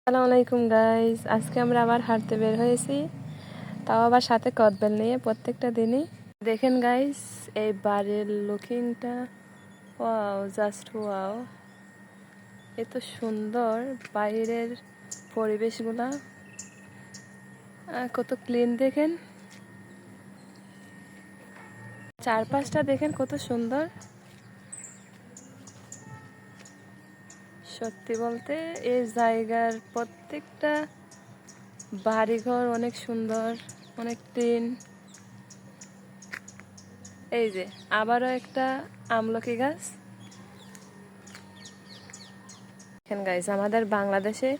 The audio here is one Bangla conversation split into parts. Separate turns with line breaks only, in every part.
আসসালামু আলাইকুম গাইস, আজকে আমরা আবার হাঁটতে বের হয়েছি, তাও আবার সাথে কদবেল নিয়ে প্রত্যেকটা দিনই। দেখেন গাইস, এই বাড়ির লুকিংটা ওয়াও, জাস্ট ওয়াও, এত সুন্দর। বাইরের পরিবেশগুলা কত ক্লিন, দেখেন চারপাশটা, দেখেন কত সুন্দর। সত্যি বলতে এই জায়গার প্রত্যেকটা বাড়িঘর অনেক সুন্দর, অনেক ক্লিন। এই যে আবারও একটা আমলকি গাছ। দেখেন গাইস, আমাদের বাংলাদেশে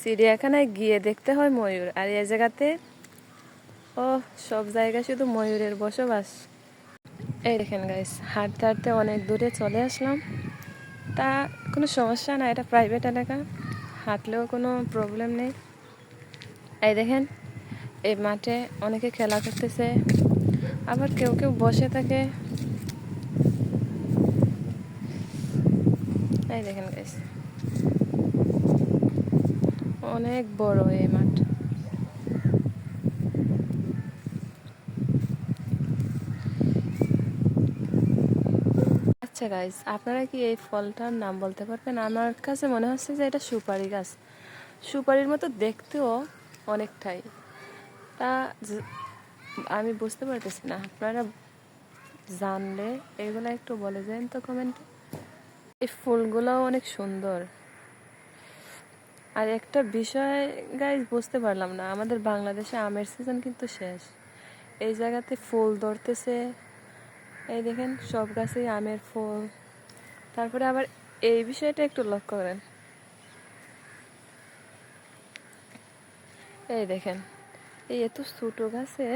চিড়িয়াখানায় গিয়ে দেখতে হয় ময়ূর, আর এই জায়গাতে সব জায়গায় শুধু ময়ূরের বসবাস। এই দেখেন গাইস, হাঁটতে হাঁটতে অনেক দূরে চলে আসলাম। তা কোনো সমস্যা না, এটা প্রাইভেট এলাকা, হাঁটলেও কোনো প্রবলেম নেই। এই দেখেন, এই মাঠে অনেকে খেলা করতেছে, আবার কেউ কেউ বসে থাকে। এই দেখেন গাইস, অনেক বড় এই মাঠ। আচ্ছা গাইস, আপনারা কি এই ফলটার নাম বলতে পারবেন? আমার কাছে মনে হচ্ছে যে এটা সুপারি গাছ, সুপারির মতো দেখতেও অনেকটাই। তা আমি বুঝতে পারতেছি না, আপনারা জানলে এগুলো একটু বলে যান তো কমেন্টে। এই ফুলগুলোও অনেক সুন্দর। আর একটা বিষয় গাইস বুঝতে পারলাম না, আমাদের বাংলাদেশে আমের সিজন কিন্তু শেষ, এই জায়গাতে ফুল ধরতেছে। এই দেখেন, সব গাছেই আমের ফুল। তারপরে আবার এই বিষয়টা একটু লক্ষ্য করেন, এই দেখেন, এই এত ছোট গাছে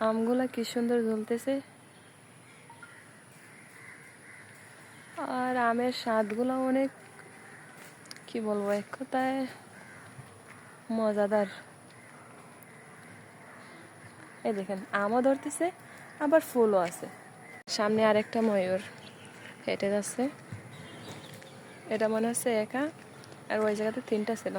আমগুলা কি সুন্দর ঝুলতেছে, আর আমের স্বাদগুলো অনেক, কি বলবো, এক কথায় মজাদার। এই দেখেন, আমও ধরতেছে, আবার ফুলও আছে। সামনে আরেকটা ময়ূর হেঁটে যাচ্ছে, এটা মনে হচ্ছে একা, আর ওই জায়গাতে তিনটা ছিল।